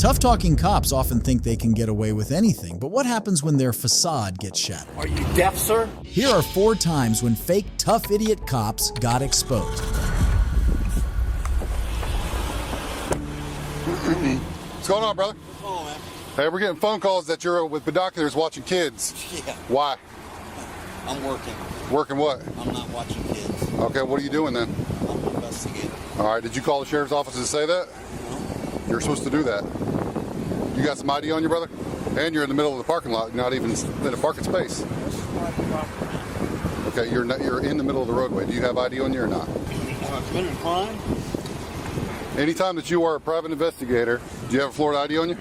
Tough-talking cops often think they can get away with anything, but what happens when their facade gets shattered? Are you deaf, sir? Here are 4 times when fake tough idiot cops got exposed. What's going on, brother? What's going on, man? Hey, we're getting phone calls that you're with binoculars watching kids. Yeah. Why? I'm working. Working what? I'm not watching kids. Okay, what are you doing then? I'm an investigator. All right, did you call the sheriff's office to say that? No. You're supposed to do that. You got some ID on you, brother? And you're in the middle of the parking lot, not even in a parking space. Okay, you're in the middle of the roadway. Do you have ID on you or not? Have I committed a crime? Anytime that you are a private investigator, do you have a Florida ID on you?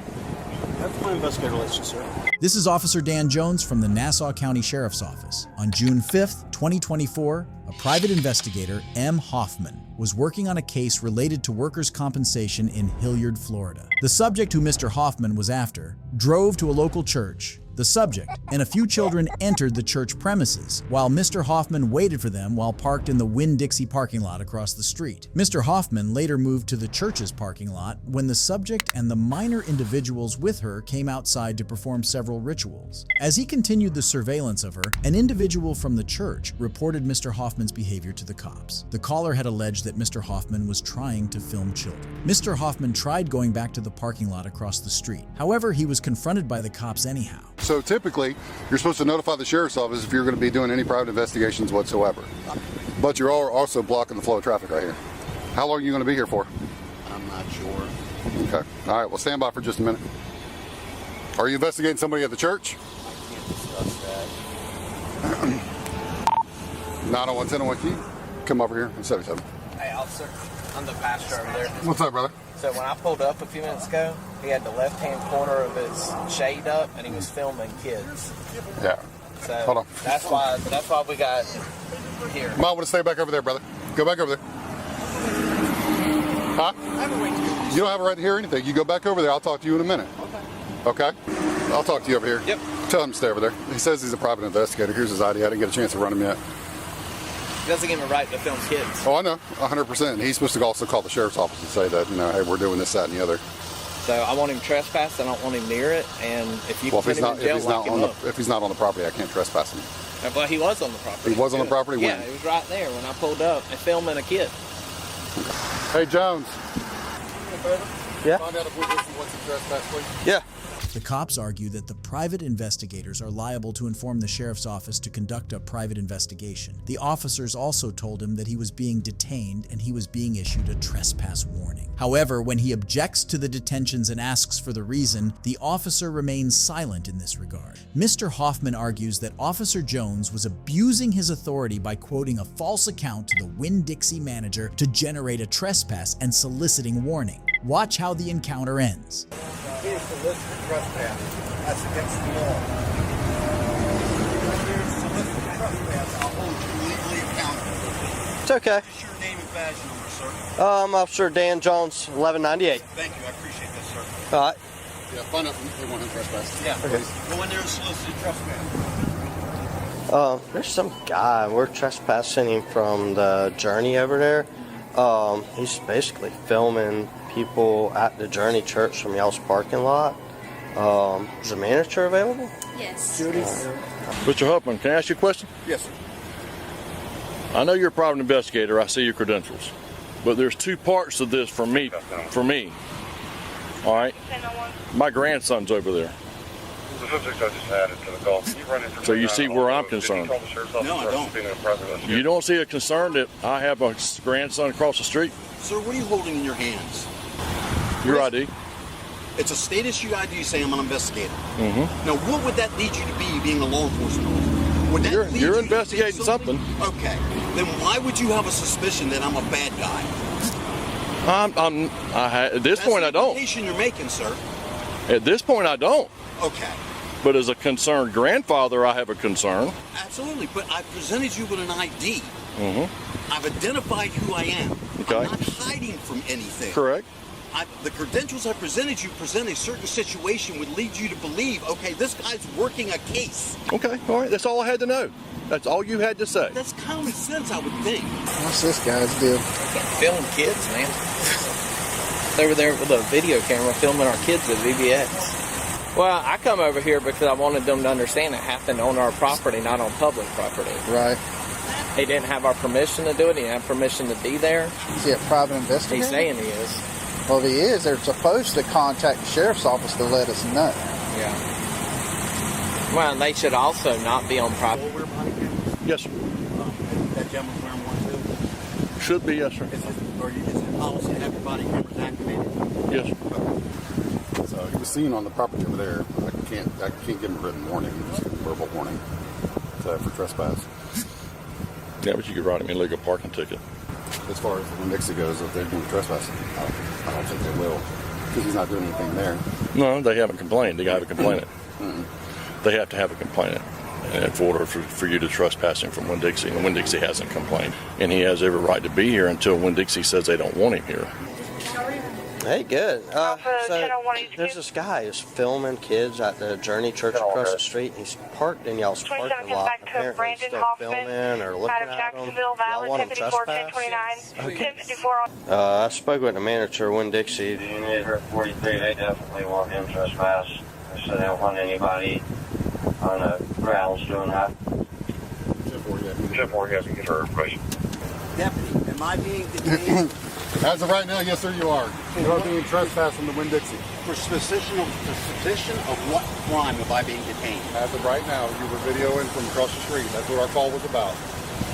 That's my investigator license, sir. This is Officer Dan Jones from the Nassau County Sheriff's Office. On June 5th, 2024, a private investigator, M. Hoffman, was working on a case related to workers' compensation in Hilliard, Florida. The subject who Mr. Hoffman was after drove to a local church. The subject and a few children entered the church premises, while Mr. Hoffman waited for them while parked in the Winn-Dixie parking lot across the street. Mr. Hoffman later moved to the church's parking lot when the subject and the minor individuals with her came outside to perform several rituals. As he continued the surveillance of her, an individual from the church reported Mr. Hoffman's behavior to the cops. The caller had alleged that Mr. Hoffman was trying to film children. Mr. Hoffman tried going back to the parking lot across the street. However, he was confronted by the cops anyhow. So typically, you're supposed to notify the sheriff's office if you're going to be doing any private investigations whatsoever. But you're also blocking the flow of traffic right here. How long are you going to be here for? I'm not sure. Okay. All right, well, stand by for just a minute. Are you investigating somebody at the church? I can't discuss that. 90110, can you come over here? 77. Hey, officer, I'm the pastor over there. What's up, brother? So when I pulled up a few minutes ago, he had the left-hand corner of his shade up, and he was filming kids. Yeah. So Hold on. That's why we got here. Might want to stay back over there, brother. Go back over there. Huh? You don't have a right to hear anything. You go back over there. I'll talk to you in a minute. Okay. Okay? I'll talk to you over here. Yep. Tell him to stay over there. He says he's a private investigator. Here's his ID. I didn't get a chance to run him yet. He doesn't give me a right to film kids. Oh, I know. 100%. He's supposed to also call the sheriff's office and say that, hey, we're doing this, that, and the other. So I want him trespassed. I don't want him near it. And if you Well, can put him in jail, lock him up. if he's not on the property, I can't trespass him. Well, he was on the property. He was on the property when? Yeah, he was right there when I pulled up and filming a kid. Hey, Jones. Yeah? Find out if we what's the trespass, please. Yeah. The cops argue that the private investigators are liable to inform the sheriff's office to conduct a private investigation. The officers also told him that he was being detained and he was being issued a trespass warning. However, when he objects to the detentions and asks for the reason, the officer remains silent in this regard. Mr. Hoffman argues that Officer Jones was abusing his authority by quoting a false account to the Winn-Dixie manager to generate a trespass and soliciting warning. Watch how the encounter ends. He is soliciting trespass. That's against the law. If you're soliciting trespass, I'll hold you legally accountable. It's okay. What's your name and badge number, sir? I'm Officer Dan Jones, 1198. Thank you. I appreciate that, sir. All right. Yeah, find out if they want him trespassed. Yeah. Okay. Go in there and solicit trespass. There's some guy. We're trespassing him from the Journey over there. He's basically filming people at the Journey Church from y'all's parking lot. Is the manager available? Yes. Mr. Huffman, can I ask you a question? Yes, sir. I know you're a private investigator. I see your credentials. But there's 2 parts to this for me. All right? My grandson's over there. So you see where I'm concerned. No, I don't. You don't see a concern that I have a grandson across the street? Sir, what are you holding in your hands? Your ID. It's a state issue ID saying I'm an investigator. Mm-hmm. Now, what would that lead you to be being a law enforcement officer? Would that lead you You're to investigating do something. Okay. Then why would you have a suspicion that I'm a bad guy? At this point, I don't. That's the implication you're making, sir. At this point, I don't. Okay. But as a concerned grandfather, I have a concern. Absolutely. But I presented you with an ID. Mm-hmm. I've identified who I am. Okay. I'm not hiding from anything. Correct. The credentials I presented you present a certain situation would lead you to believe, okay, this guy's working a case. Okay, all right. That's all I had to know. That's all you had to say. That's common sense, I would think. What's this guy's deal? Film kids, man. over there with a video camera filming our kids at VBX. Well, I come over here because I wanted them to understand it happened on our property, not on public property. Right. He didn't have our permission to do it. He didn't have permission to be there. Is he a private investigator? He's saying he is. Well, if he is, they're supposed to contact the sheriff's office to let us know. Yeah. Well, they should also not be on property. Yes, sir. That gentleman's wearing one too? Should be, yes, sir. Is it policy to have your body cameras activated? Yes, sir. So he was seen on the property over there. I can't give him a written warning. Just give him a verbal warning for trespass. Yeah, but you could write him an illegal parking ticket. As far as when Dixie goes, if they're doing trespassing, I don't think they will, because he's not doing anything there. No, they haven't complained. They have a complainant. They have to have a complainant in order for you to trespass him from Winn-Dixie. And Winn-Dixie hasn't complained. And he has every right to be here until Winn-Dixie says they don't want him here. Hey, good. So there's this guy who's filming kids at the Journey Church across the street. He's parked in y'all's parking lot. Apparently he's still filming or looking at them. Y'all want him trespass? Okay. I spoke with the manager of Winn-Dixie. Unit 43, they definitely want him trespass. They said they don't want anybody on the grounds doing that. Except for he hasn't get hurt, but... Deputy, am I being detained? As of right now, yes, sir, you are. You are being trespassed from the Winn-Dixie. For suspicion of what crime am I being detained? As of right now, you were videoing from across the street. That's what our call was about.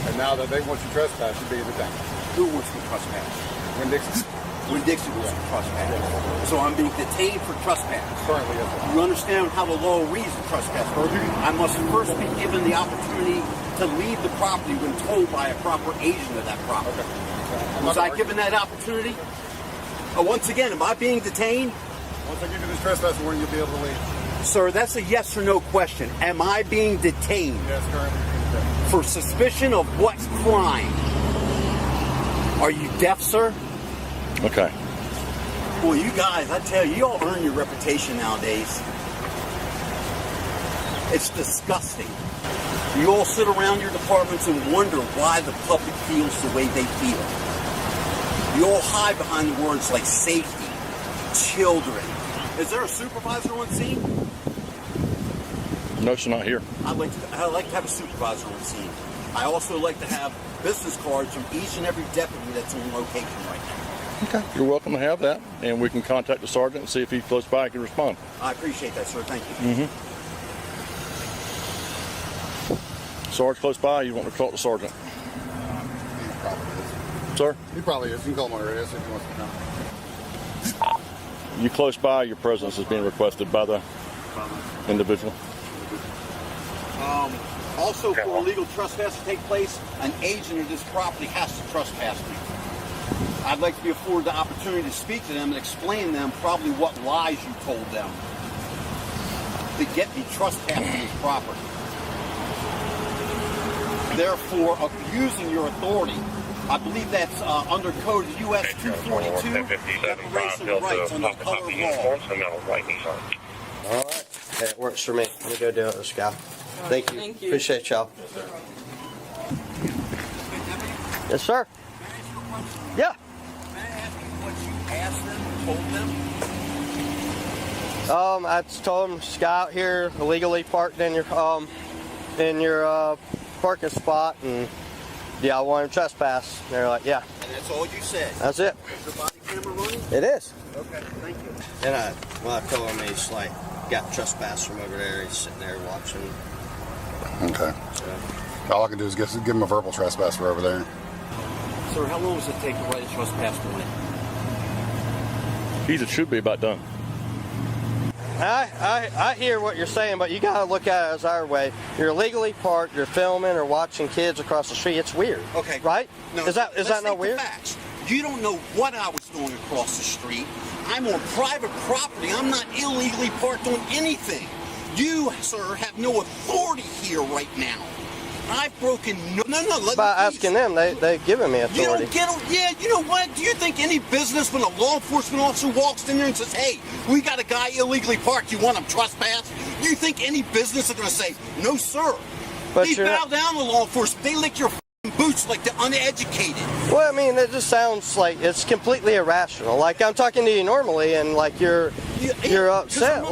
And now that they want you trespassed, you're being detained. Who wants to trespass? Winn-Dixie. Winn-Dixie wants to trespass. So I'm being detained for trespass. Currently, yes, sir. You understand how the law reads a trespass? I must first be given the opportunity to leave the property when told by a proper agent of that property. Okay. Was I given that opportunity? Once again, am I being detained? Once I give you this trespass warning, you'll be able to leave. Sir, that's a yes or no question. Am I being detained? Yes, currently being detained. For suspicion of what crime? Are you deaf, sir? Okay. Well, you guys, I tell you, you all earn your reputation nowadays. It's disgusting. You all sit around your departments and wonder why the public feels the way they feel. You all hide behind the words like safety, children. Is there a supervisor on scene? No, sir, not here. I'd like to have a supervisor on scene. I also like to have business cards from each and every deputy that's on location right now. Okay. You're welcome to have that, and we can contact the sergeant and see if he's close by and can respond. I appreciate that, sir. Thank you. Sarge close by, you want to talk to sergeant? He probably is. Sir? He probably is. You can call him on the radio if he wants to come. You close by, your presence is being requested by the individual. Also, for illegal trespass to take place, an agent of this property has to trespass me. I'd like to be afforded the opportunity to speak to them and explain to them probably what lies you told them to get me trespassing this property. Therefore, abusing your authority. I believe that's under code US 242, Declaration of Rights under the color of law. All right. That works for me. Let me go do it, this guy. Thank you. Thank you. Appreciate y'all. Yes, sir. Yeah. May I ask you what you asked them or told them? I told him this guy out here illegally parked in your parking spot, and yeah, I want him to trespass. And they're like, yeah. And that's all you said? That's it. Is your body camera running? It is. Okay, thank you. And I told him he's like got trespass from over there. He's sitting there watching. Okay. So. All I can do is give him a verbal trespass for over there. Sir, how long does it take to write a trespass warning? It should be about done. I hear what you're saying, but you got to look at it as our way. You're illegally parked, you're filming or watching kids across the street. It's weird. Okay. Right? No, is that not weird? Facts. You don't know what I was doing across the street. I'm on private property. I'm not illegally parked on anything. You, sir, have no authority here right now. I've broken no. By asking them, they've given me authority. You don't get. Yeah, you know what? Do you think any business when a law enforcement officer walks in there and says, "Hey, we got a guy illegally parked. You want him trespassed?" Do you think any business is going to say, "No, sir"? But they bow down to law enforcement. They lick your boots like the uneducated. Well, I mean, it just sounds like it's completely irrational. Like, I'm talking to you normally, and like you're upset.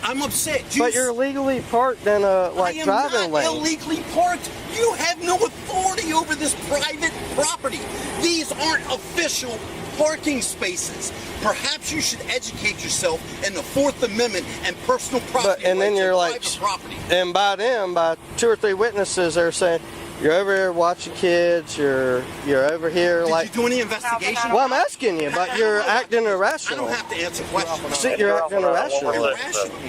I'm upset. But you're illegally parked in a driving lane. I am not illegally parked. You have no authority over this private property. These aren't official parking spaces. Perhaps you should educate yourself in the Fourth Amendment and personal property. And then you're like, property. And by 2 or 3 witnesses, they're saying, you're over here watching kids, you're over here Did you do any investigation? Well, I'm asking you, but you're acting irrational. I don't have to answer questions. See, you're acting irrational.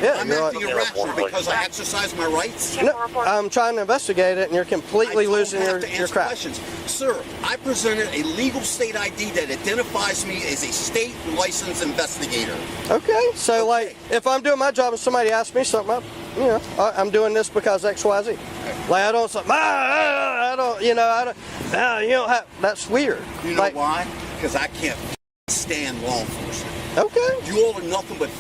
Yeah, I'm acting irrational because I exercise my rights. No, I'm trying to investigate it, and you're completely losing your crap. Questions. Sir, I presented a legal state ID that identifies me as a state licensed investigator. Okay, so like, if I'm doing my job and somebody asks me something, I'm doing this because X, Y, Z. Like, I don't say, that's weird. You know why? Because I can't stand law enforcement. Okay. You all are nothing but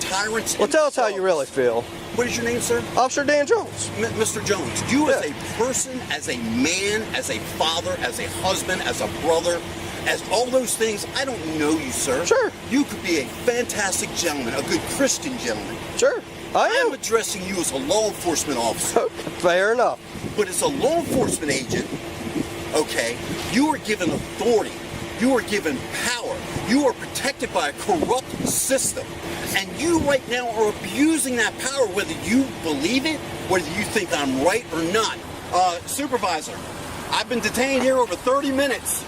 tyrants. Well, tell us how you really feel. What is your name, sir? Officer Dan Jones. Mr. Jones, you as a person, as a man, as a father, as a husband, as a brother, as all those things, I don't know you, sir. Sure. You could be a fantastic gentleman, a good Christian gentleman. Sure. I am addressing you as a law enforcement officer. Fair enough. But as a law enforcement agent, okay, you are given authority. You are given power. You are protected by a corrupt system. And you right now are abusing that power, whether you believe it, whether you think I'm right or not. Supervisor, I've been detained here over 30 minutes.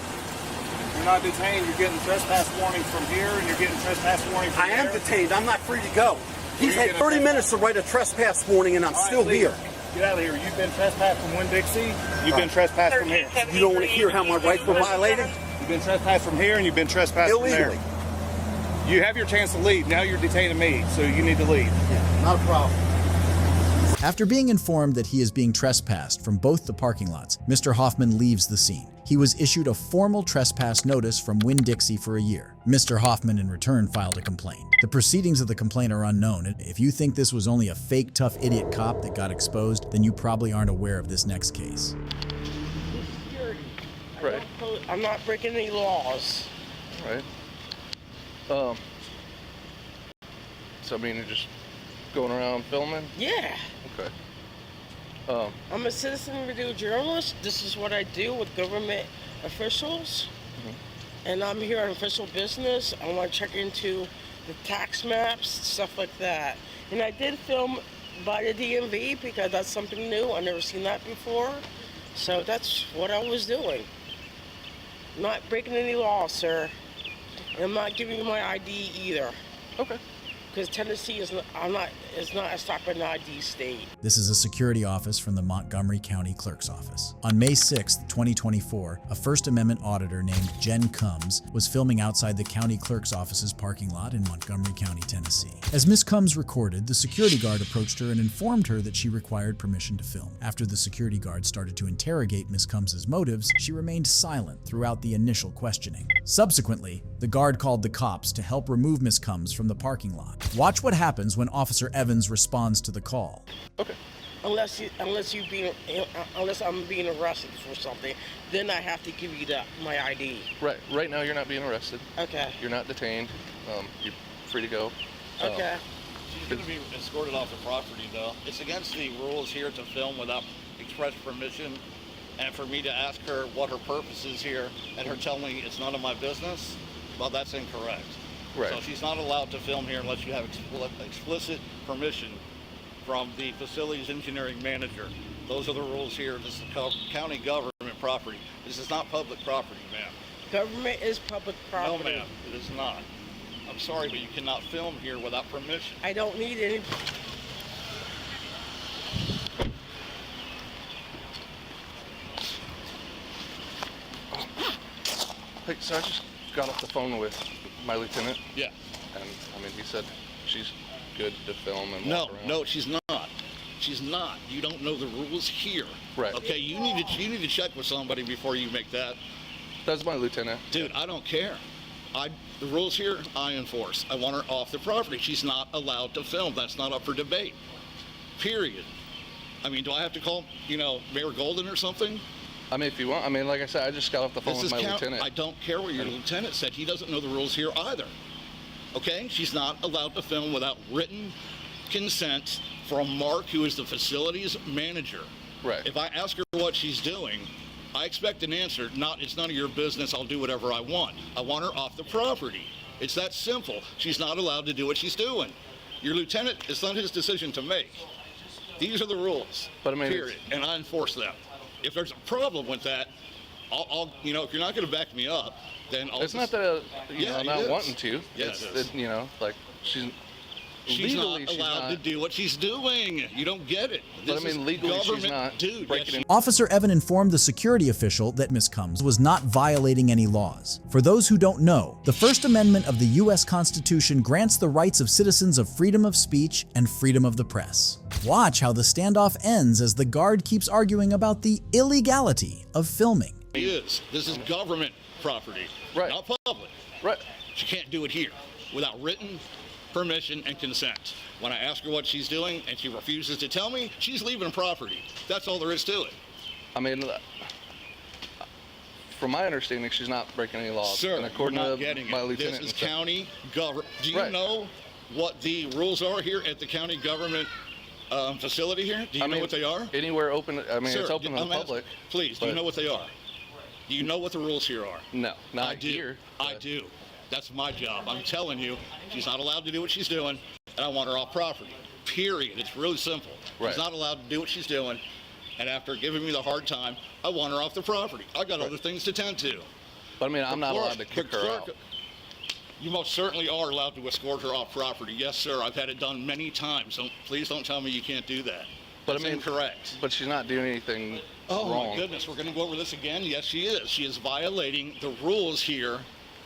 You're not detained. You're getting trespass warnings from here, and you're getting trespass warnings from there. I am detained. I'm not free to go. He's had 30 minutes to write a trespass warning, and I'm still here. Get out of here. You've been trespassed from Winn-Dixie. You've been trespassed from here. You don't want to hear how my rights were violated? You've been trespassed from here, and you've been trespassed illegally. From there. You have your chance to leave. Now you're detaining me, so you need to leave. Yeah, not a problem. After being informed that he is being trespassed from both the parking lots, Mr. Hoffman leaves the scene. He was issued a formal trespass notice from Winn-Dixie for a year. Mr. Hoffman in return filed a complaint. The proceedings of the complaint are unknown. If you think this was only a fake tough idiot cop that got exposed, then you probably aren't aware of this next case. Right. I'm not breaking any laws. Right. So I mean, you're just going around filming? Yeah. Okay. I'm a citizen review journalist. This is what I do with government officials. And I'm here on official business. I want to check into the tax maps, stuff like that. And I did film by the DMV because that's something new. I've never seen that before. So that's what I was doing. Not breaking any laws, sir. And I'm not giving you my ID either. Okay. Because Tennessee is not a stop and ID state. This is a security office from the Montgomery County Clerk's Office. On May 6, 2024, a First Amendment auditor named Jen Combs was filming outside the county clerk's office's parking lot in Montgomery County, Tennessee. As Ms. Combs recorded, the security guard approached her and informed her that she required permission to film. After the security guard started to interrogate Ms. Combs' motives, she remained silent throughout the initial questioning. Subsequently, the guard called the cops to help remove Ms. Combs from the parking lot. Watch what happens when Officer Evans responds to the call. Okay. Unless I'm being arrested for something, then I have to give you my ID. Right. Right now, you're not being arrested. Okay. You're not detained. You're free to go. Okay. She's going to be escorted off the property, though. It's against the rules here to film without express permission. And for me to ask her what her purpose is here and her tell me it's none of my business, well, that's incorrect. Right. So she's not allowed to film here unless you have explicit permission from the facilities engineering manager. Those are the rules here. This is county government property. This is not public property, ma'am. Government is public property. No, ma'am, it is not. I'm sorry, but you cannot film here without permission. I don't need any. Hey, so I just got off the phone with my lieutenant. Yeah. And I mean, he said she's good to film and No, walk around. no, she's not. She's not. You don't know the rules here. Right. Okay, you need to check with somebody before you make that. That's my lieutenant. Dude, I don't care. The rules here, I enforce. I want her off the property. She's not allowed to film. That's not up for debate. Period. I mean, do I have to call, Mayor Golden or something? I mean, if you want, I mean, like I said, I just got off the phone with my lieutenant. I don't care what your lieutenant said. He doesn't know the rules here either. Okay? She's not allowed to film without written consent from Mark, who is the facilities manager. Right. If I ask her what she's doing, I expect an answer. It's none of your business. I'll do whatever I want. I want her off the property. It's that simple. She's not allowed to do what she's doing. Your lieutenant, it's not his decision to make. These are the rules. But I mean, period, and I enforce them. If there's a problem with that, I'll if you're not going to back me up, then I'll. It's not that I'm not wanting to. Yeah, it's, like she's not allowed to do what she's doing. You don't get it. But I mean, legally, she's not breaking in. Officer Evan informed the security official that Ms. Combs was not violating any laws. For those who don't know, the First Amendment of the U.S. Constitution grants the rights of citizens of freedom of speech and freedom of the press. Watch how the standoff ends as the guard keeps arguing about the illegality of filming. This is government property, not public. Right. She can't do it here without written permission and consent. When I ask her what she's doing and she refuses to tell me, she's leaving property. That's all there is to it. I mean, from my understanding, she's not breaking any laws. Sir, and according you're not to getting my it. lieutenant, This is county government. Do you know what the rules are here at the county government facility here? Do you know what they are? Anywhere open, I mean, Sir, it's open to the I'm asking- public. Please, do you know what they are? Do you know what the rules here are? No, not I do. here. I do. That's my job. I'm telling you, she's not allowed to do what she's doing, and I want her off property. Period. It's really simple. She's not allowed to do what she's doing, and after giving me the hard time, I want her off the property. I got other things to tend to. But I mean, I'm not allowed to kick her out. You most certainly are allowed to escort her off property. Yes, sir. I've had it done many times. Please don't tell me you can't do that. But That's I mean, incorrect. But she's not doing anything Oh wrong. my goodness, we're going to go over this again. Yes, she is. She is violating the rules here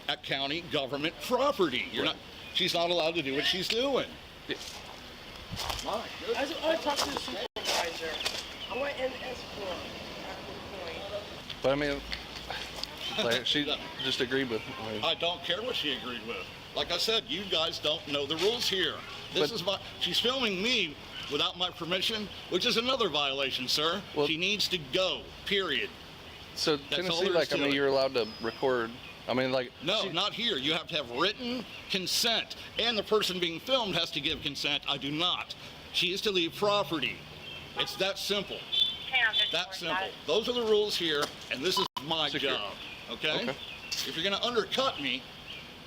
at county government property. She's not allowed to do what she's doing. I want to talk to the supervisor. I want an escort. But I mean, like, she just agreed with. I don't care what she agreed with. Like I said, you guys don't know the rules here. She's filming me without my permission, which is another violation, sir. Well, she needs to go, period. So Tennessee, like, I mean, you're allowed to record. I mean, like. No, not here. You have to have written consent, and the person being filmed has to give consent. I do not. She is to leave property. It's that simple. That simple. Those are the rules here, and this is my job. Okay? If you're going to undercut me,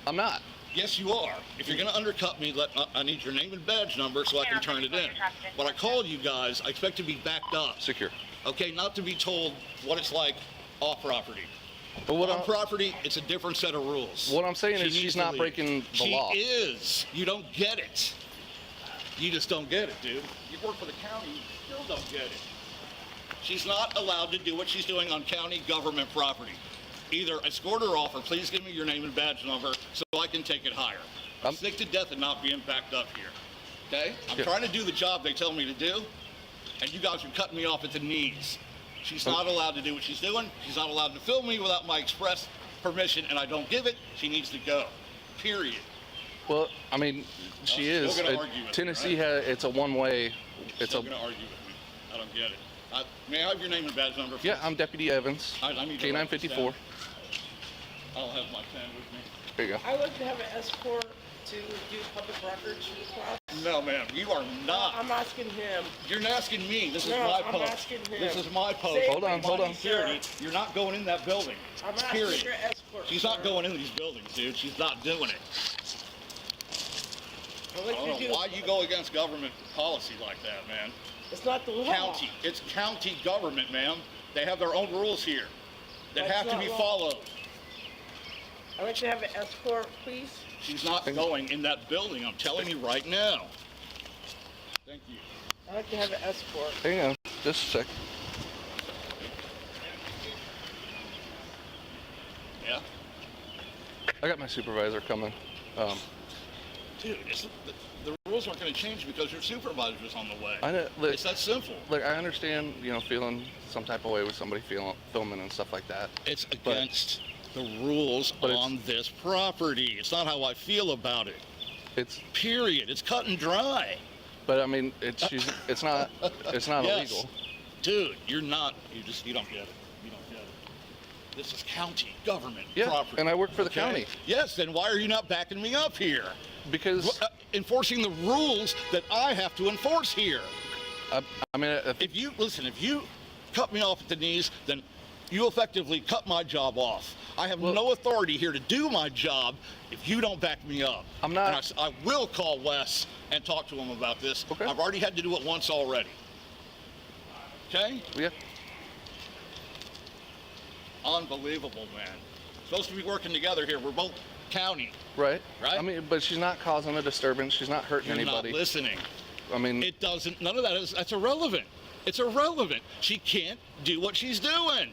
I'm not. Yes, you are. If you're going to undercut me, I need your name and badge number so I can turn it in. When I called you guys, I expect to be backed up. Secure. Okay, not to be told what it's like off property. But on property, it's a different set of rules. What I'm saying is she's not breaking the law. She is. You don't get it. You just don't get it, dude. You work for the county, you still don't get it. She's not allowed to do what she's doing on county government property. Either escort her off or please give me your name and badge number so I can take it higher. I'm sick to death of not being backed up here. Okay? I'm trying to do the job they tell me to do, and you guys are cutting me off at the knees. She's not allowed to do what she's doing. She's not allowed to film me without my express permission, and I don't give it. She needs to go. Period. Well, I mean, she is. Tennessee has. It's a one-way. It's going to argue with me. I don't get it. May I have your name and badge number? Please? Yeah, I'm Deputy Evans. K954. I don't have my pen with me. There you go. I like to have an escort to do public records class. No, ma'am, you are not. I'm asking him. You're not asking me. This is No, my I'm post. asking him. This is my post. Hold on. Security. You're not going in that building. I'm asking Period. for escort. She's not going in these buildings, dude. She's not doing it. I don't know why you go against government policy like that, man. It's not the law. County. It's county government, ma'am. They have their own rules here that have to be followed. I'd like to have an escort, please. She's not going in that building. I'm telling you right now. Thank you. I'd like to have an escort. Hang on, just a sec. Yeah? I got my supervisor coming. Dude, the rules aren't going to change because your supervisor's on the way. I know, look, it's that simple. Look, I understand, feeling some type of way with somebody filming and stuff like that. It's against the rules on this property. It's not how I feel about it. It's period. It's cut and dry. But I mean, it's not yes. illegal. Dude, you're not. You don't get it. You don't This is county government Yeah, property. and I work for the county. Yes, then why are you not backing me up here? Because enforcing the rules that I have to enforce here. I mean, if you cut me off at the knees, then you effectively cut my job off. I have no authority here to do my job if you don't back me up. I'm not. And I will call Wes and talk to him about this. Okay. I've already had to do it once already. Okay? Yeah. Unbelievable, man. Supposed to be working together here. We're both county. Right. Right? I mean, but she's not causing a disturbance. She's not hurting You're anybody. not listening. I mean, it doesn't. None of that is. That's irrelevant. It's irrelevant. She can't do what she's doing.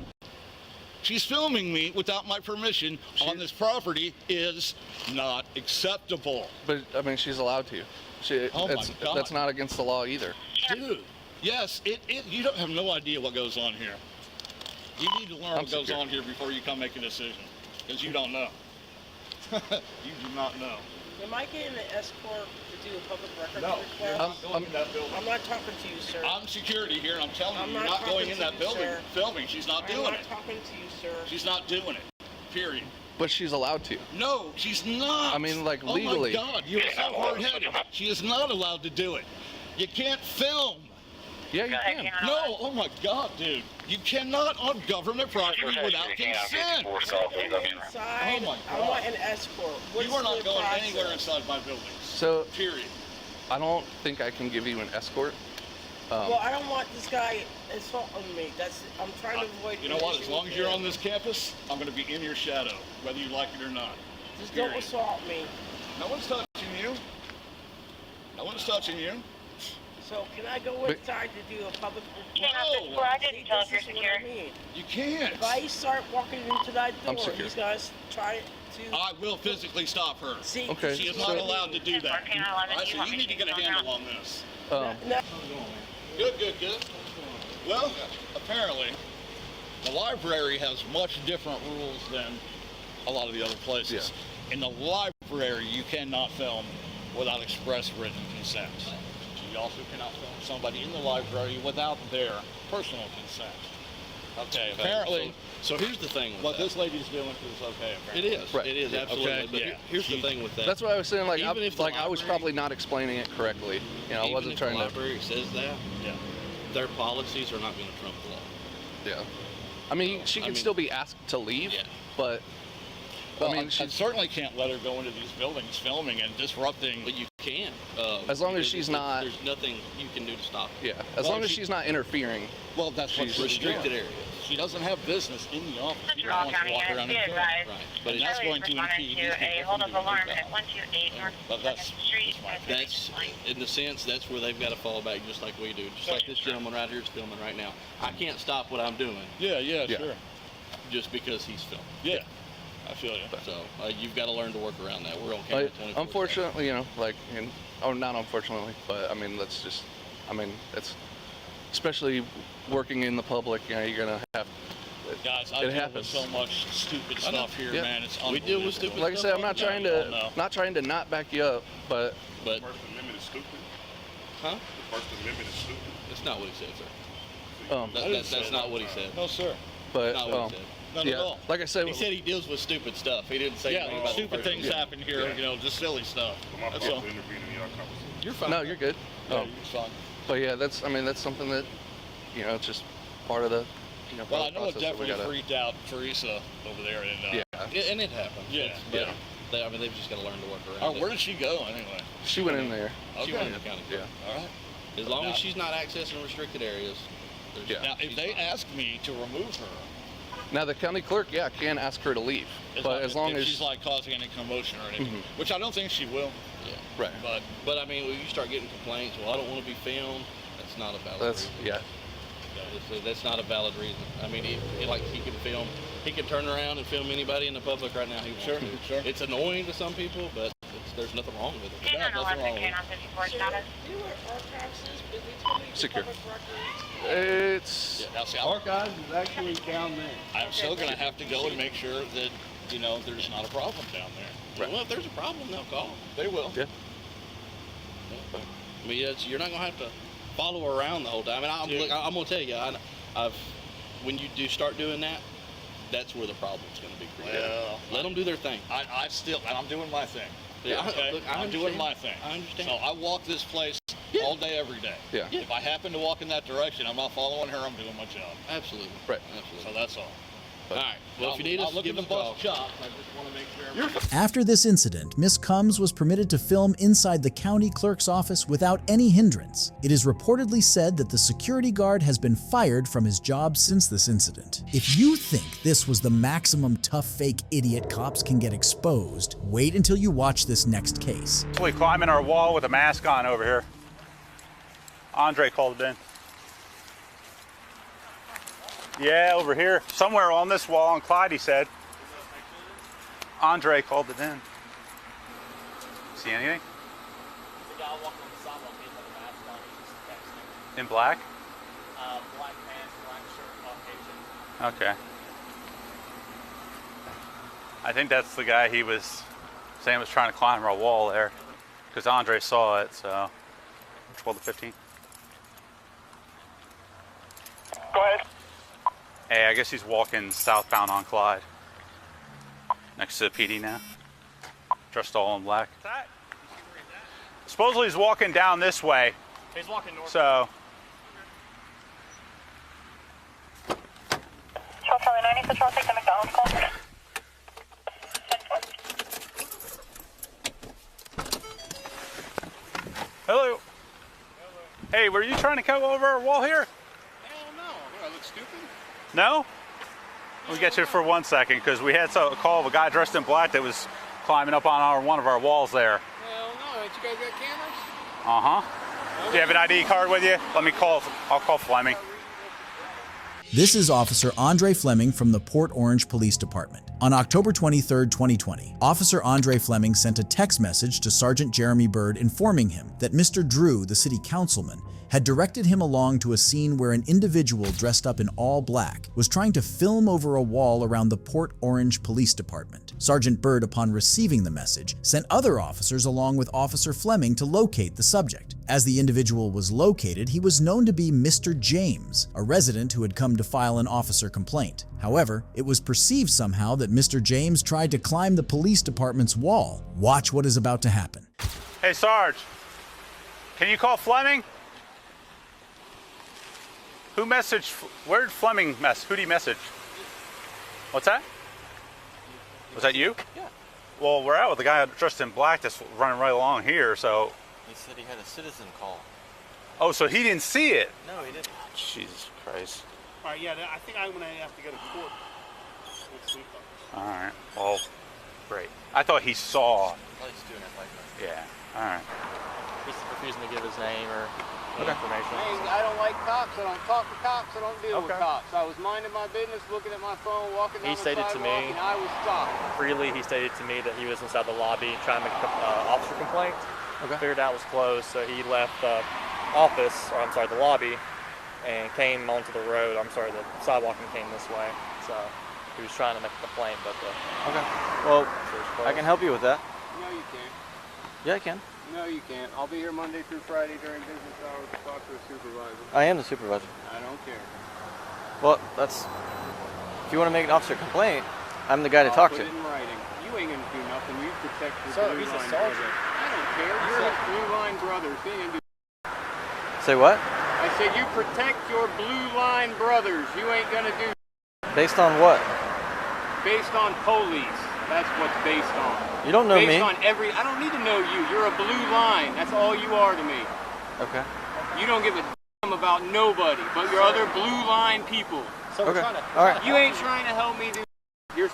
She's filming me without my permission on this property is not acceptable. But I mean, she's allowed to. Oh my God. That's not against the law either. Dude, yes, you don't have no idea what goes on here. You need to learn what goes on here before you come make a decision, because you don't know. You do not know. Am I getting an escort to do a public record No, request? you're not going in that building. I'm not talking to you, sir. I'm security here, and I'm telling you, you're not not going talking in to that you, building sir. filming. She's not doing I'm it. not talking to you, sir. She's not doing it. Period. But she's allowed to. No, she's not. I mean, like, Oh legally. my God, you're so hard-headed. She is not allowed to do it. You can't film. Yeah, you can. No, oh my God, dude. You cannot on government property without consent. Oh Inside, my I God. want an escort. What's You are not the going process? anywhere inside my buildings. So, Period. I don't think I can give you an escort. Well, I don't want this guy insulting me. I'm trying to avoid. You know what? As long as you're on this campus, I'm going to be in your shadow, whether you like it or not. Just don't Period. assault me. No one's touching you. No one's touching you. So can I go But- inside to do a public No. I didn't tell if you're secure. You can't. If I start walking into that I'm door, secure. he's gonna try to. I will physically stop her. See, Okay, She is so- not allowed to do that. All right, so you need to get a handle on this. No. Good. Well, apparently, the library has much different rules than a lot of the other places. In the library, you cannot film without express written consent. You also cannot film somebody in the library without their personal consent. Okay, apparently, So here's the thing with what that. this lady's doing is okay. It is. Right. It is, Yeah. absolutely. Okay, But yeah. here's the thing with that. That's what I was saying. Like, Even if the I was library- probably not explaining it correctly. You know, I Even wasn't if trying the to. library says that, Yeah. their policies are not going to trump the law. Yeah. I mean, she can still be asked to leave, but. Well, I mean, I she, certainly can't let her go into these buildings filming and disrupting. But you can. As long as because she's there's- not- There's nothing you can do to stop it. yeah. As Well, long as she- she's not interfering. Well, that's what's She's restricted areas. She doesn't have business in the office. She Central doesn't want to County walk units around be and film. advised. Right. But And that's Charlie going to responded impede to these a people hold from of doing alarm that. at 128 North But that's 2nd Street. my That's, in the sense, that's where they've got to fall back just like we do. Just like this gentleman right here is filming right now. I can't stop what I'm doing Yeah, Yeah. sure. just because he's filming. Yeah, I feel you. So you've got to learn to work around that. We're on camera Like, 24/7. unfortunately, you know, like, not unfortunately, but I mean, that's just, I mean, it's, especially working in the public, you know, you're gonna have. Guys, I it deal with happens. so much stupid I know. stuff here, Yeah. man. It's We deal with unbelievable. stupid Like I said, I'm not trying to, not back you up, but. But First Amendment is stupid. Huh? The First Amendment is stupid. That's not what he said, sir. That's not what he said. No, sir. But Not what he said. None yeah, at all. like I said, He said he deals with stupid stuff. He didn't say anything about stupid the First things Amendment. happen here. You know, just silly stuff. I'm not That's supposed all. to intervene in your conversation. You're fine. no, you're good. Yeah, you're fine. But yeah, that's, I mean, that's something that, you know, it's just part of the, you know, Well, I part know of it the process that we definitely gotta. freaked out Teresa over there, and Yeah. And it happens. Yeah, But yeah. I mean, they've just got to learn to work around Oh, it. where did she go anyway? She went in there. She Okay. went in the county. Yeah. All right. As long Now- as she's not accessing restricted areas. Yeah. Now, if they ask me to remove her, Now the county clerk, yeah, can ask her to leave, but as long if as she's like causing any commotion or anything, Mhm. which I don't think she will. Yeah. right, But I mean, when you start getting complaints, well, I don't want to be filmed. That's not a valid that's reason. yeah, That's not a valid reason. I mean, he can film. He can turn around and film anybody in the public right now. He wants to. Sure. It's annoying to some people, but there's nothing wrong with it. 10 on 11, 10 on 54 status. Do you wear archives? But they told me the Secure. public records. it's Now, see, Archives is actually down there. I'm still going to have to go and make sure that, you know, there's not a problem down there. Well, if there's a problem, they'll call. They will. yeah. I mean, you're not gonna have to follow her around the whole time. And I'm gonna tell you, when you do start doing that, that's where the problem's going to be created. Well, let them do their thing. I'm doing my thing. Yeah, okay? look, I'm doing my thing. I understand. So I walk this place all day, every day. Yeah. If I happen to walk in that direction, I'm not following her. I'm doing my job. Absolutely. Right. Absolutely. So that's all. All right. Well, if you need us, I'll look give at us the a call. bus chops. I just want to make sure. After this incident, Miss Combs was permitted to film inside the county clerk's office without any hindrance. It is reportedly said that the security guard has been fired from his job since this incident. If you think this was the maximum tough fake idiot cops can get exposed, wait until you watch this next case. We climbing our wall with a mask on over here. Andre called it in. Yeah, over here. Somewhere on this wall on Clyde, he said. Andre called it in. See anything? The guy walking on the sidewalk, he had a mask on, he's just texting. In black? Black pants, black shirt, Caucasian. Okay. I think that's the guy he was saying was trying to climb our wall there. Because Andre saw it, so 12 to 15. Go ahead. Hey, I guess he's walking southbound on Clyde. Next to the PD now. Dressed all in black. Supposedly he's walking down this way. He's walking north. So. Charlie 90, Patrol, take the McDonald's call. Hello. Hey, were you trying to come over our wall here? Hell no. What, I look stupid? No? We'll get you for 1 second because we had a call of a guy dressed in black that was climbing up on one of our walls there. Hell no. Ain't you guys got cameras? Uh-huh. Do you have an ID card with you? I'll call Fleming. This is Officer Andre Fleming from the Port Orange Police Department. On October 23, 2020, Officer Andre Fleming sent a text message to Sergeant Jeremy Bird informing him that Mr. Drew, the city councilman, had directed him along to a scene where an individual dressed up in all black was trying to film over a wall around the Port Orange Police Department. Sergeant Bird, upon receiving the message, sent other officers along with Officer Fleming to locate the subject. As the individual was located, he was known to be Mr. James, a resident who had come to file an officer complaint. However, it was perceived somehow that Mr. James tried to climb the police department's wall. Watch what is about to happen. Hey, Sarge. Can you call Fleming? Who messaged? Where did Fleming mess? Who did he message? What's that? Was that you? Yeah. Well, we're out with the guy dressed in black that's running right along here, so. He said he had a citizen call. Oh, so he didn't see it? No, he didn't. Jesus Christ. All right, yeah, I think I'm going to have to go to court next week. All right, well, great. I thought he saw. Well, he's doing it like that. Yeah, all right. He's refusing to give his name or information. Hey, I don't like cops. I don't talk to cops. I don't deal with cops. I was minding my business, looking at my phone, walking down He stated to me, and I was stopped. freely, he stated to me that he was inside the lobby trying to make an officer complaint. Okay. Figured out it was closed, so he left the office, or I'm sorry, the lobby, and came onto the road. I'm sorry, the sidewalk and came this way. So he was trying to make a complaint, but the Okay. Well, I can help you with that. No, you can't. Yeah, I can. No, you can't. I'll be here Monday through Friday during business hours to talk to a supervisor. I am the supervisor. I don't care. Well, that's, if you want to make an officer complaint, I'm the guy to talk to. Put it in writing. You ain't gonna do nothing. You protect your Sir, blue he's a line sergeant. brothers. I don't care. You're his blue line brothers. He ain't gonna do. Say what? I said you protect your blue line brothers. You ain't gonna do. Based on what? Based on police. That's what's based on. You don't know me. Based on every. I don't need to know you. You're a blue line. That's all you are to me. Okay. You don't give a damn about nobody but your other blue line people. So we're trying to. All right. You ain't trying to help me do.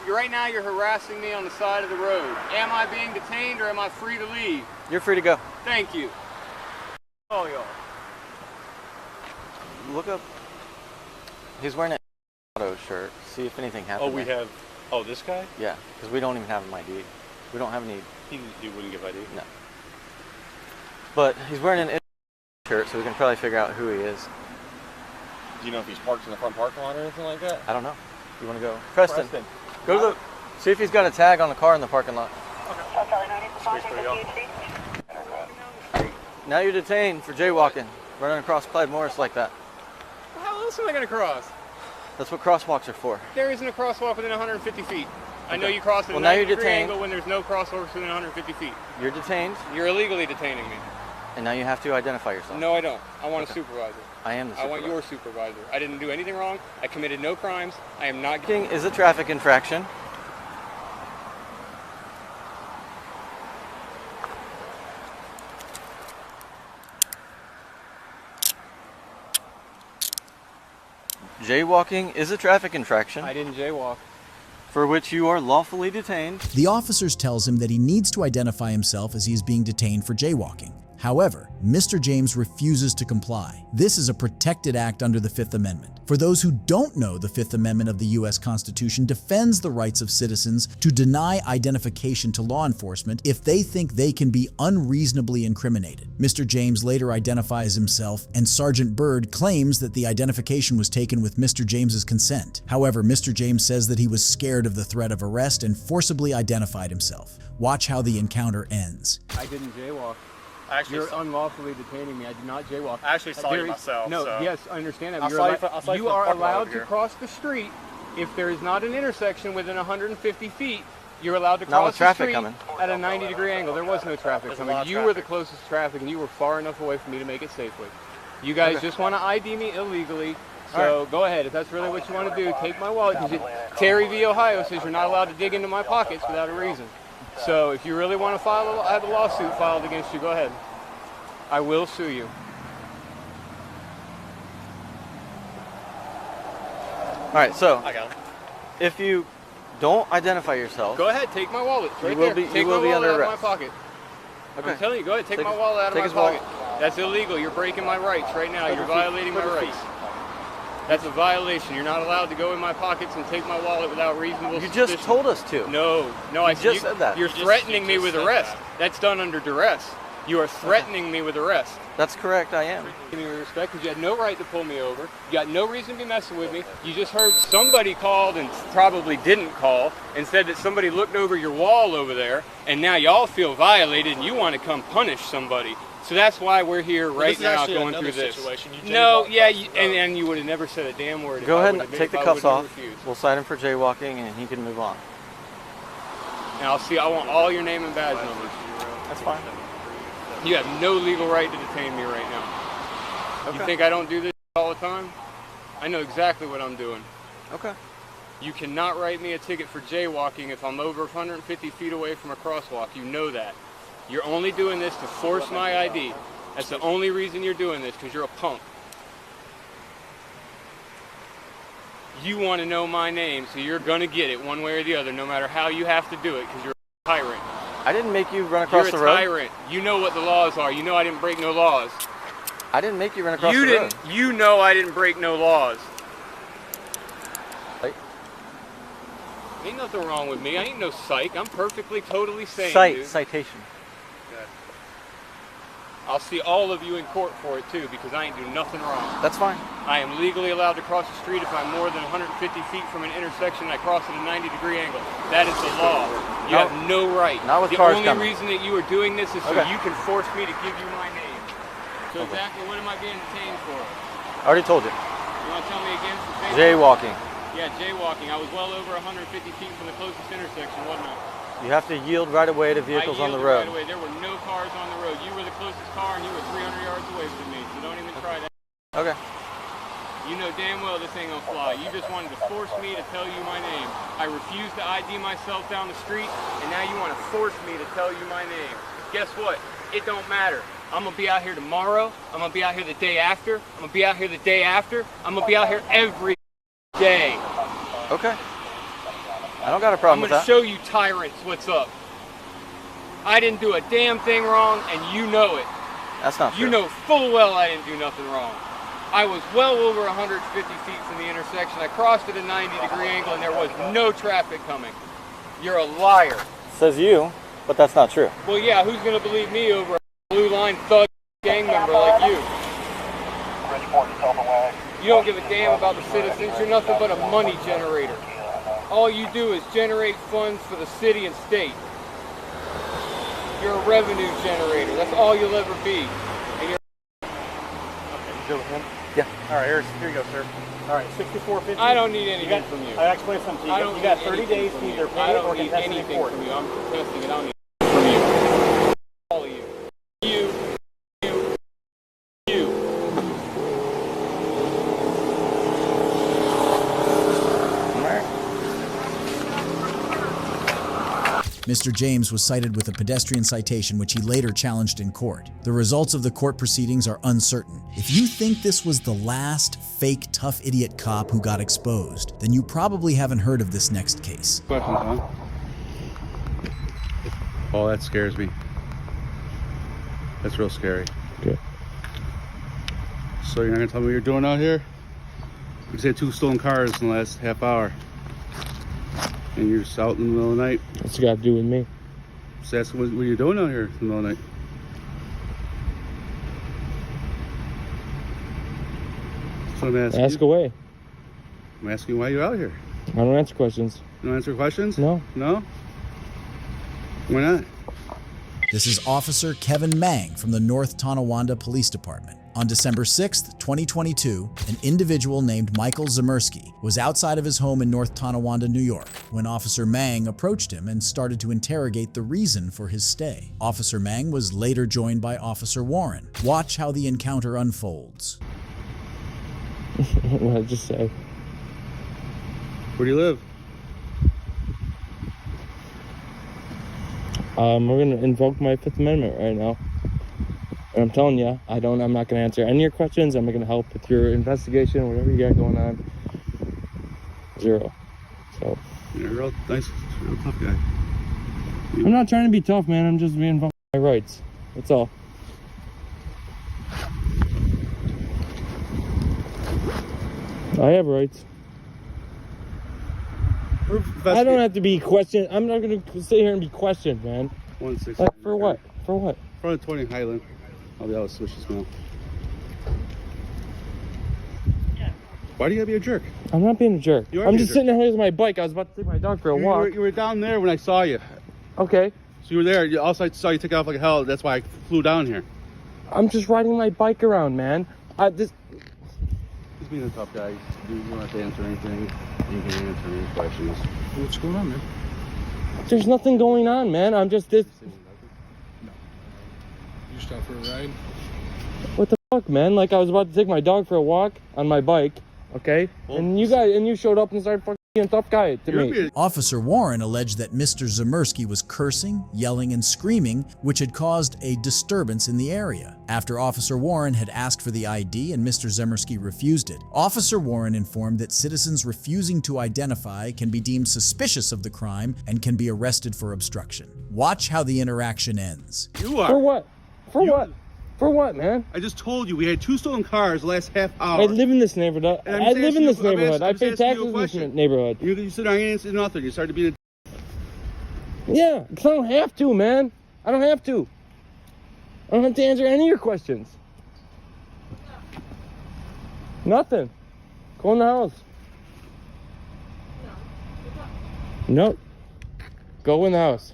Right now you're harassing me on the side of the road. Am I being detained or am I free to leave? You're free to go. Thank you. All y'all. Look up. He's wearing an auto shirt. See if anything happened. Oh, we have. Oh, this guy? Yeah, because we don't even have an ID. We don't have any. He wouldn't give ID? No. But he's wearing an shirt, so we can probably figure out who he is. Do you know if he's parked in the front parking lot or anything like that? I don't know. You want to go? Preston. Go to the. See if he's got a tag on the car in the parking lot. Now you're detained for jaywalking, running across Clyde Morris like that. How else am I going to cross? That's what crosswalks are for. There isn't a crosswalk within 150 feet. I know you crossed at a now you're 90-degree detained. angle when there's no crosswalks within 150 feet. You're detained. You're illegally detaining me. And now you have to identify yourself. No, I don't. I want a supervisor. I am the supervisor. I want your supervisor. I didn't do anything wrong. I committed no crimes. I am not... Is a traffic infraction. Jaywalking is a traffic infraction. I didn't jaywalk. For which you are lawfully detained. The officers tells him that he needs to identify himself as he is being detained for jaywalking. However, Mr. James refuses to comply. This is a protected act under the Fifth Amendment. For those who don't know, the Fifth Amendment of the U.S. Constitution defends the rights of citizens to deny identification to law enforcement if they think they can be unreasonably incriminated. Mr. James later identifies himself, and Sergeant Byrd claims that the identification was taken with Mr. James's consent. However, Mr. James says that he was scared of the threat of arrest and forcibly identified himself. Watch how the encounter ends. I didn't jaywalk. Actually, You're unlawfully detaining me. I did not jaywalk. I actually saw you myself. No, so. yes, I understand that. I saw you You are from the parking lot allowed over to here. cross the street if there is not an intersection within 150 feet. You're allowed to Not cross with the traffic street coming. at a 90-degree angle. There was no traffic There's a coming. lot of You were the traffic. closest traffic, and you were far enough away from me to make it safely. You guys just want to ID me illegally. So go ahead. If that's really what you want to do, take my wallet. Because Terry v. Ohio says you're not allowed to dig into my pockets without a reason. So if you really want to have a lawsuit filed against you, go ahead. I will sue you. All right, so I got him. if you don't identify yourself, Go ahead, take my wallet. It's right You will there. be- you Take will my be wallet under out of arrest. my pocket. Okay. I'm telling you, go ahead, take Take my his- wallet out of take my his wallet. pocket. That's illegal. You're breaking my rights right now. You're Put your feet- violating my put your rights. That's a violation. You're not allowed to go in my pockets and take my wallet without reasonable you suspicion. just told us to. No, I just said that. You're You just- threatening me you just with said arrest. that. That's done under duress. You are threatening me with arrest. That's correct, I am. Give me respect because you had no right to pull me over. You got no reason to be messing with me. You just heard somebody called and probably didn't call and said that somebody looked over your wall over there, and now y'all feel violated and you want to come punish somebody. So that's why we're here right this is now actually going another through this. situation. You No, jaywalked yeah, across the road. and you would have never said a damn word. if Go I ahead would and have- take the if I cuffs would have off. refused. We'll cite him for jaywalking and he can move on. And I want all your name and badge numbers. That's fine. You have no legal right to detain me right now. You think I don't do this all the time? I know exactly what I'm doing. Okay. You cannot write me a ticket for jaywalking if I'm over 150 feet away from a crosswalk. You know that. You're only doing this to force my ID. That's the only reason you're doing this, because you're a punk. You want to know my name, so you're going to get it one way or the other, no matter how you have to do it, because you're a tyrant. I didn't make you run across the You're a road. tyrant. You know what the laws are. You know I didn't break no laws. I didn't make you run across You the didn't. road. You know I didn't break no laws. Right. Ain't nothing wrong with me. I ain't no psych. I'm perfectly, totally sane, dude. Citation. I'll see all of you in court for it too, because I ain't do nothing wrong. That's fine. I am legally allowed to cross the street if I'm more than 150 feet from an intersection and I cross at a 90-degree angle. That is the law. You have no right. Not with the cars only coming. reason that you are doing this is so Okay. you can force me to give you my name. So exactly what am I being detained for? I already told you. You want to tell me again? For Jaywalking. Yeah, jaywalking. I was well over 150 feet from the closest intersection, wasn't I? You have to yield right away to vehicles on the road. Right away. There were no cars on the road. You were the closest car and you were 300 yards away from me, so don't even try that. Okay. You know damn well this ain't gonna fly. You just wanted to force me to tell you my name. I refused to ID myself down the street, and now you want to force me to tell you my name. Guess what? It don't matter. I'm gonna be out here tomorrow. I'm gonna be out here the day after. I'm gonna be out here the day after. I'm gonna be out here every day. Okay. I don't got a problem I'm with gonna that. show you tyrants what's up. I didn't do a damn thing wrong, and you know it. That's not true. You know full well I didn't do nothing wrong. I was well over 150 feet from the intersection. I crossed at a 90-degree angle, and there was no traffic coming. You're a liar. Says you, but that's not true. Well, yeah, who's gonna believe me over a blue line thug gang member like you? You don't give a damn about the citizens. You're nothing but a money generator. All you do is generate funds for the city and state. You're a revenue generator. That's all you'll ever be. And you're Okay, you go with him. Yeah. All right, here you go, sir. All right, 64.50. I don't need anything from you. I explained something to you. You got 30 days to either pay or contest it in court. From you. I'm contesting it. I don't need anything from you. All of you. You. Mr. James was cited with a pedestrian citation which he later challenged in court. The results of the court proceedings are uncertain. If you think this was the last fake tough idiot cop who got exposed, then you probably haven't heard of this next case. Questions, huh? Oh, that scares me. That's real scary. Okay. So you're not gonna tell me what you're doing out here? You just had 2 stolen cars in the last half hour. And you're just out in the middle of the night. What's it got to do with me? Just ask what are you doing out here in the middle of the night? That's what I'm asking. Ask away. I'm asking why you're out here. I don't answer questions. You don't answer questions? No. No? Why not? This is Officer Kevin Mang from the North Tonawanda Police Department. On December 6th, 2022, an individual named Michael Zemersky was outside of his home in North Tonawanda, New York, when Officer Mang approached him and started to interrogate the reason for his stay. Officer Mang was later joined by Officer Warren. Watch how the encounter unfolds. What did I just say? Where do you live? We're going to invoke my Fifth Amendment right now. And I'm telling you, I'm not going to answer any of your questions. I'm not going to help with your investigation, whatever you got going on. Zero. So. You're a real nice, real tough guy. I'm not trying to be tough, man. I'm just being my rights. That's all. I have rights. I don't have to be questioned. I'm not going to sit here and be questioned, man. 160. Like, for what? For what? Front of 20 Highland. I'll be out of switch this now. Why do you gotta be a jerk? I'm not being a jerk. I'm just sitting there with my bike. I was about to take my dog for a walk. You were down there when I saw you. Okay. So you were there. Also, I saw you take off like hell. That's why I flew down here. I'm just riding my bike around, man. Just being a tough guy. You don't have to answer anything. You can answer any questions. What's going on, man? There's nothing going on, man. I'm just this. You stop for a ride? What the fuck, man? Like, I was about to take my dog for a walk on my bike, okay? Well, and you showed up and started fucking being a tough guy to me. Officer Warren alleged that Mr. Zemersky was cursing, yelling, and screaming, which had caused a disturbance in the area. After Officer Warren had asked for the ID and Mr. Zemersky refused it, Officer Warren informed that citizens refusing to identify can be deemed suspicious of the crime and can be arrested for obstruction. Watch how the interaction ends. You are. For what? For what? For what, man? I just told you we had 2 stolen cars the last half hour. I live in this neighborhood. I live in this neighborhood. I pay taxes in this neighborhood. You said I answered nothing. You started being a... Yeah, because I don't have to, man. I don't have to. I don't have to answer any of your questions. Nothing. Go in the house. Nope. Go in the house.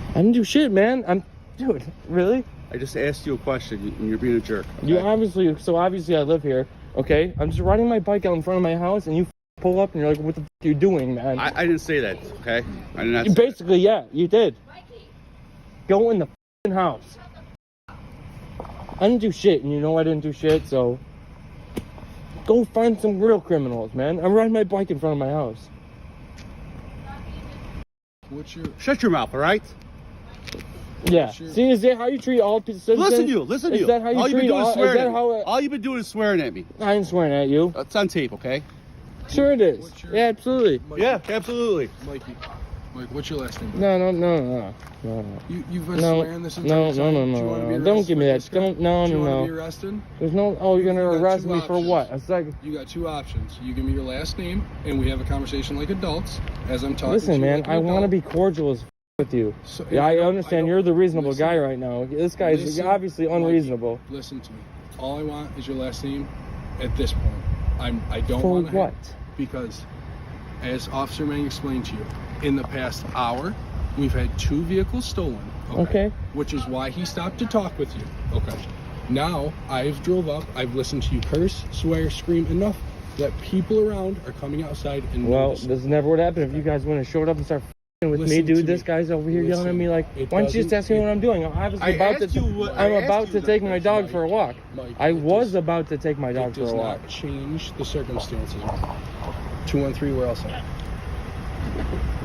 I didn't do shit, man. Dude, really? I just asked you a question and you're being a jerk. Okay? You obviously I live here, okay? I'm just riding my bike out in front of my house and you pull up and you're like, what the fuck are you doing, man? I didn't say that, okay? I did not say basically, yeah, you did. Go in the fucking house. I didn't do shit and you know I didn't do shit, so go find some real criminals, man. I'm riding my bike in front of my house. Shut your mouth, all right? Yeah. See, is that how you treat all citizens? Listen to you. Is that how you treat all? All you've been doing is swearing at me. I ain't swearing at you. It's on tape, okay? Sure it is. Yeah, absolutely. Mikey. Yeah, absolutely. Mikey, what's your last name? No. You've been swearing this entire time? No. Don't give me that. Don't. No. Do you want to be arrested? There's no. Oh, you're gonna arrest me for what? A second. You got 2 options. You give me your last name, and we have a conversation like adults, as I'm talking. Listen, to you man. like I want to be cordial as with you. So, yeah, I understand you're the reasonable guy right now. This guy is obviously unreasonable. Mikey, listen to me. All I want is your last name. At this point, I don't for want to. What? Because, as Officer Mang explained to you, in the past hour, we've had 2 vehicles stolen. Okay. Which is why he stopped to talk with you. Okay. Now, I've drove up, I've listened to you curse, swear, scream enough that people around are coming outside and Well, noticing. this never would happen if you guys wouldn't have showed up and started f***ing with me, dude. This guy's over here yelling at me like, why don't you just ask me what I'm doing? I'm about to take my dog for a walk. I was about to take my dog for a walk. It does not change the circumstances. 213, where else at?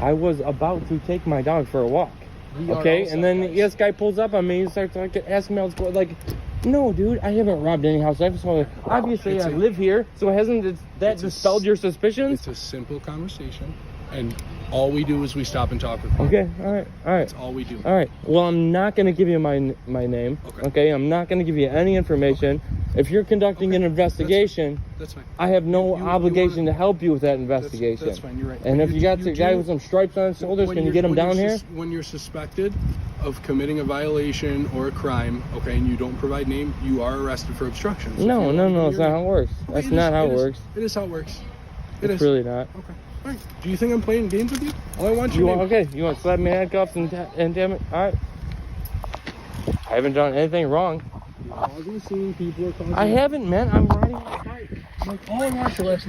I was about to take my dog for a walk. Okay, and then this guy pulls up on me and starts like asking me what's going. Like, no, dude, I haven't robbed any house. Obviously, I live here, so hasn't that dispelled your suspicions? It's a simple conversation, and all we do is we stop and talk with you. Okay, all right. That's all we do. All right. Well, I'm not going to give you my name. Okay. I'm not going to give you any information. If you're conducting an investigation, that's fine. I have no obligation to help you with that investigation. That's fine. You're right. And if you got a guy with some stripes on his shoulders, can you get him down here? When you're suspected of committing a violation or a crime, okay, and you don't provide name, you are arrested for obstruction. So No, that's not how it works. That's not how it works. It is how it works. It's really not. Okay. All right. Do you think I'm playing games with you? All I want You want to slap me in handcuffs and damn it? All right. I haven't done anything wrong. I haven't, man. I'm riding my bike.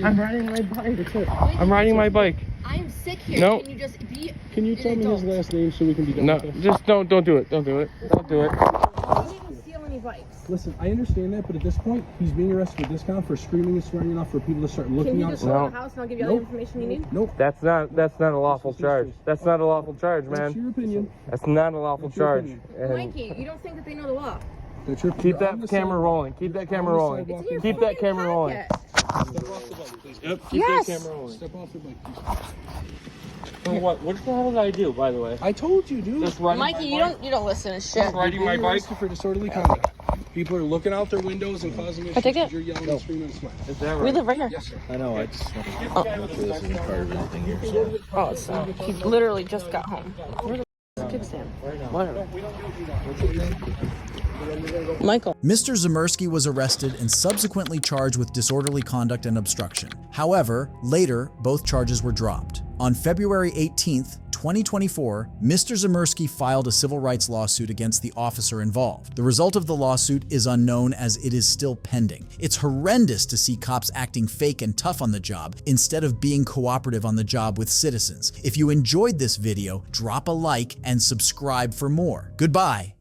I'm riding my bike. I'm riding my bike. I'm sick here. No. Can you just be Can you tell me his last name so we can be done No, with this? just don't do it. Don't do it. Don't do it. I didn't even steal any bikes. Listen, I understand that, but at this point, he's being arrested for discount for screaming and swearing enough for people to start looking Can you out. just go to the house and I'll give you all the information you need? Nope. That's not a lawful charge. That's not a lawful charge, man. That's your opinion. That's not a lawful That's your charge. opinion. And Mikey, you don't think that they know the law? That's your keep that camera rolling. Keep that camera rolling. Keep that camera rolling. Step off the bike, please. Yep. Keep that camera rolling. Step off the bike, please. So what the hell did I do, by the way? I told you, dude. Just riding Mikey, you don't listen to shit. Just riding my bike for disorderly conduct. People are looking out their windows and causing issues take it? because you're yelling and screaming and swearing. Is that right? We live right here. Yes, sir. I know, I just want to make sure this isn't part of anything here. So. Oh, so he literally just got home. Where the f*** is Sam? Whatever. Michael. Mr. Zemersky was arrested and subsequently charged with disorderly conduct and obstruction. However, later, both charges were dropped. On February 18th, 2024, Mr. Zemersky filed a civil rights lawsuit against the officer involved. The result of the lawsuit is unknown as it is still pending. It's horrendous to see cops acting fake and tough on the job instead of being cooperative on the job with citizens. If you enjoyed this video, drop a like and subscribe for more. Goodbye.